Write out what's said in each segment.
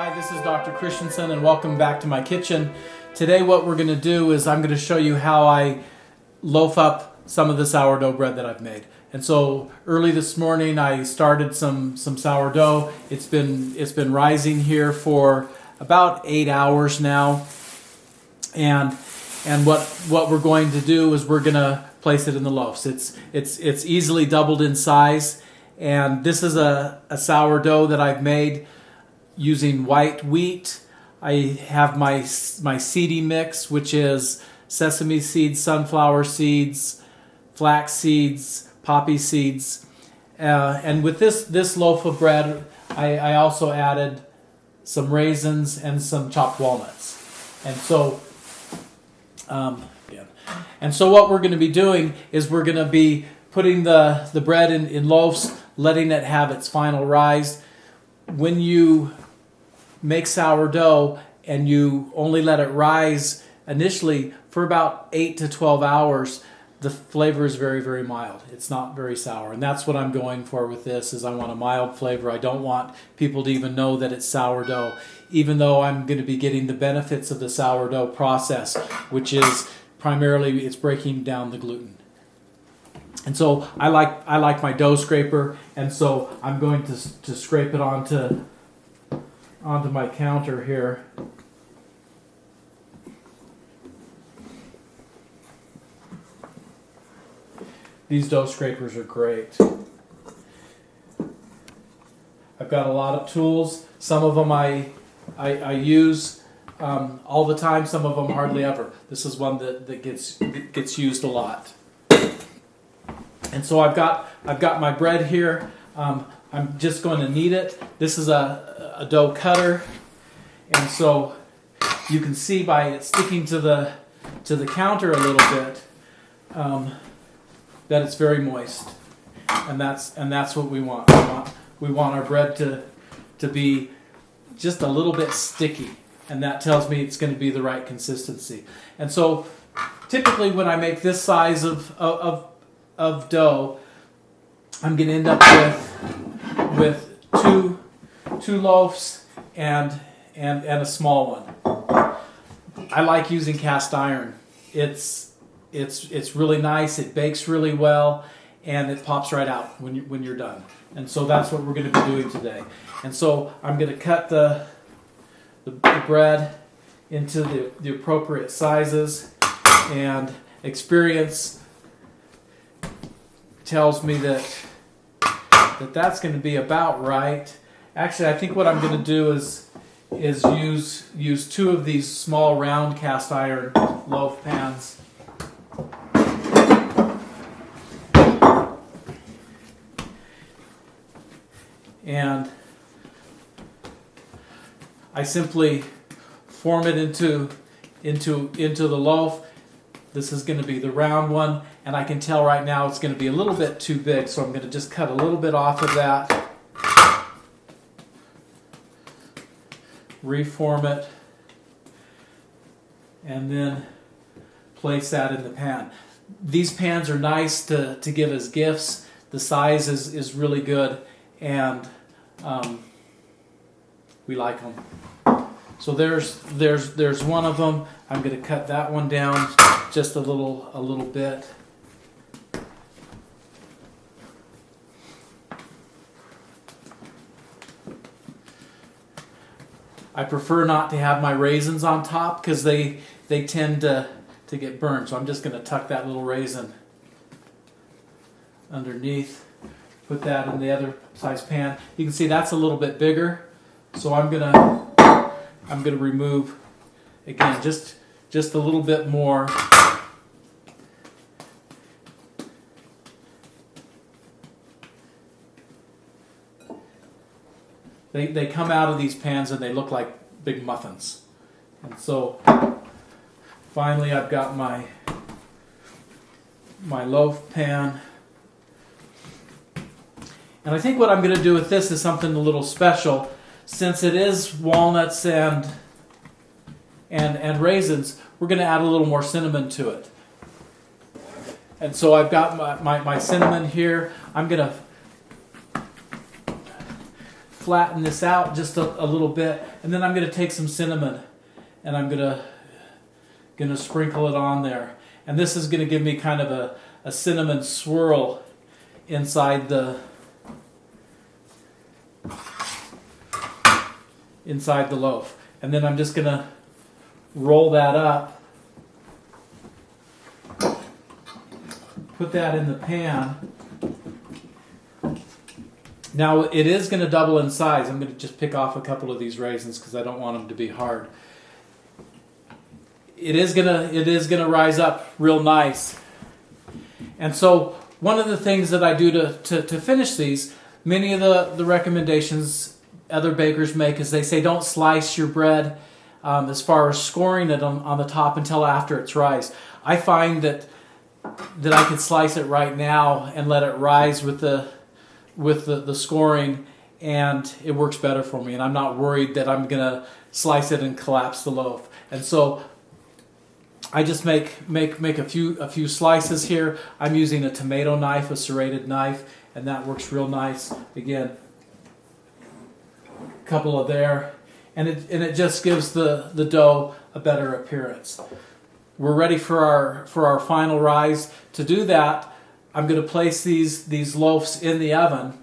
Hi, this is Dr. Christensen and welcome back to my kitchen. Today what we're going to do is I'm going to show you how I loaf up some of the sourdough bread that I've made. And so early this morning I started some sourdough. It's been rising here for about 8 hours now. And what we're going to do is we're going to place it in the loaves. It's easily doubled in size, and this is a sourdough that I've made using white wheat. I have my seedy mix, which is sesame seeds, sunflower seeds, flax seeds, poppy seeds, and with this loaf of bread, I also added some raisins and some chopped walnuts. And so, what we're going to be doing is we're going to be putting the bread in loaves, letting it have its final rise. When you make sourdough and you only let it rise initially for about 8 to 12 hours, the flavor is very, very mild. It's not very sour, and that's what I'm going for with this. Is I want a mild flavor. I don't want people to even know that it's sourdough, even though I'm going to be getting the benefits of the sourdough process, which is primarily it's breaking down the gluten. And so I like my dough scraper, and so I'm going to scrape it onto my counter here. These dough scrapers are great. I've got a lot of tools. Some of them I use all the time. Some of them hardly ever. This is one that gets used a lot. And so I've got my bread here. I'm just going to knead it. This is a dough cutter, and so you can see by it sticking to the counter a little bit that it's very moist, and that's what we want. We want our bread to be just a little bit sticky, and that tells me it's going to be the right consistency. And so typically when I make this size of dough, I'm going to end up with two loaves and a small one. I like using cast iron. It's really nice. It bakes really well, and it pops right out when you're done. And so that's what we're going to be doing today. And so I'm going to cut the bread into the appropriate sizes, and experience tells me that's going to be about right. Actually, I think what I'm going to do is use two of these small round cast iron loaf pans. And I simply form it into the loaf. This is going to be the round one, and I can tell right now it's going to be a little bit too big, so I'm going to just cut a little bit off of that, reform it, and then place that in the pan. These pans are nice to give as gifts. The size is really good, and we like them. So there's one of them. I'm going to cut that one down just a little bit. I prefer not to have my raisins on top because they tend to get burned. So I'm just going to tuck that little raisin underneath. Put that in the other size pan. You can see that's a little bit bigger. So I'm gonna remove again just a little bit more. They come out of these pans and they look like big muffins. And so finally I've got my loaf pan. And I think what I'm going to do with this is something a little special. Since it is walnuts and raisins, we're going to add a little more cinnamon to it. And so I've got my cinnamon here. I'm going to flatten this out just a little bit, and then I'm going to take some cinnamon and I'm going to sprinkle it on there. And this is going to give me kind of a cinnamon swirl inside the loaf. And then I'm just going to roll that up, put that in the pan. Now it is going to double in size. I'm going to just pick off a couple of these raisins because I don't want them to be hard. It is gonna rise up real nice. And so one of the things that I do to finish these, many of the recommendations other bakers make is they say don't slice your bread as far as scoring it on the top until after it's rise. I find that I can slice it right now and let it rise with the scoring, and it works better for me, and I'm not worried that I'm gonna slice it and collapse the loaf. And so I just make a few slices here. I'm using a tomato knife, a serrated knife, and that works real nice. Again, a couple of there, and it just gives the dough a better appearance. We're ready for our final rise. To do that, I'm going to place these loaves in the oven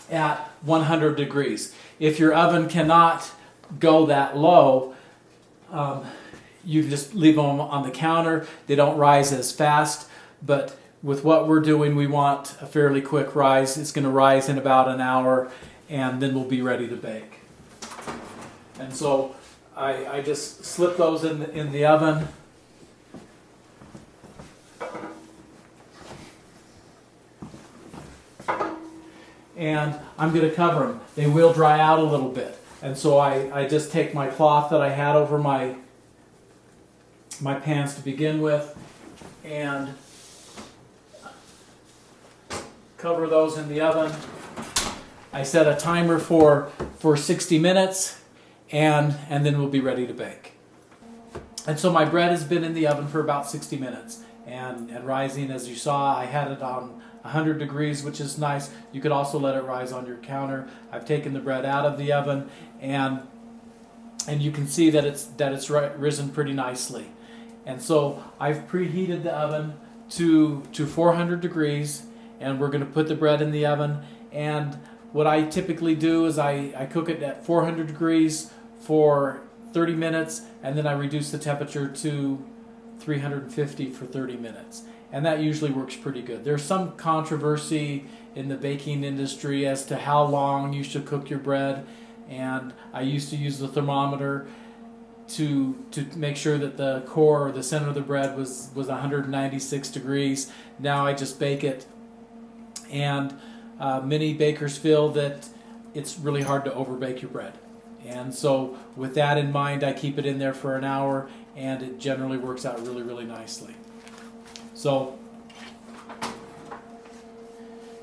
at 100 degrees. If your oven cannot go that low, you just leave them on the counter. They don't rise as fast, but with what we're doing, we want a fairly quick rise. It's going to rise in about an hour, and then we'll be ready to bake. And so I just slip those in the oven. And I'm going to cover them. They will dry out a little bit. And so I just take my cloth that I had over my pans to begin with and cover those in the oven. I set a timer for 60 minutes and then we'll be ready to bake. And so my bread has been in the oven for about 60 minutes and rising. As you saw, I had it on 100 degrees, which is nice. You could also let it rise on your counter. I've taken the bread out of the oven and you can see that it's risen pretty nicely. And so I've preheated the oven to 400 degrees, and we're going to put the bread in the oven. And what I typically do is I cook it at 400 degrees for 30 minutes, and then I reduce the temperature to 350 for 30 minutes. And that usually works pretty good. There's some controversy in the baking industry as to how long you should cook your bread, and I used to use the thermometer to make sure that the core or the center of the bread was 196 degrees. Now I just bake it, and many bakers feel that it's really hard to overbake your bread. And so with that in mind, I keep it in there for an hour, and it generally works out really, really nicely. So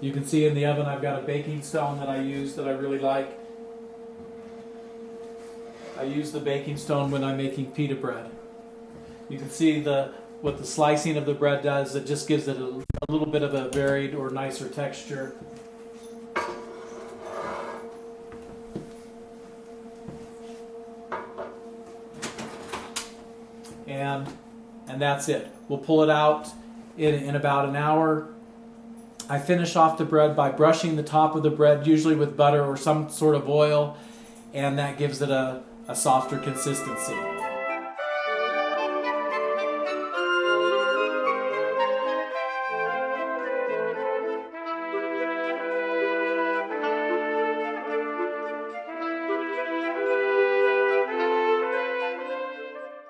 you can see in the oven I've got a baking stone that I use that I really like. I use the baking stone when I'm making pita bread. You can see what the slicing of the bread does. It just gives it a little bit of a varied or nicer texture. And that's it. We'll pull it out in about an hour. I finish off the bread by brushing the top of the bread, usually with butter or some sort of oil, and that gives it a softer consistency.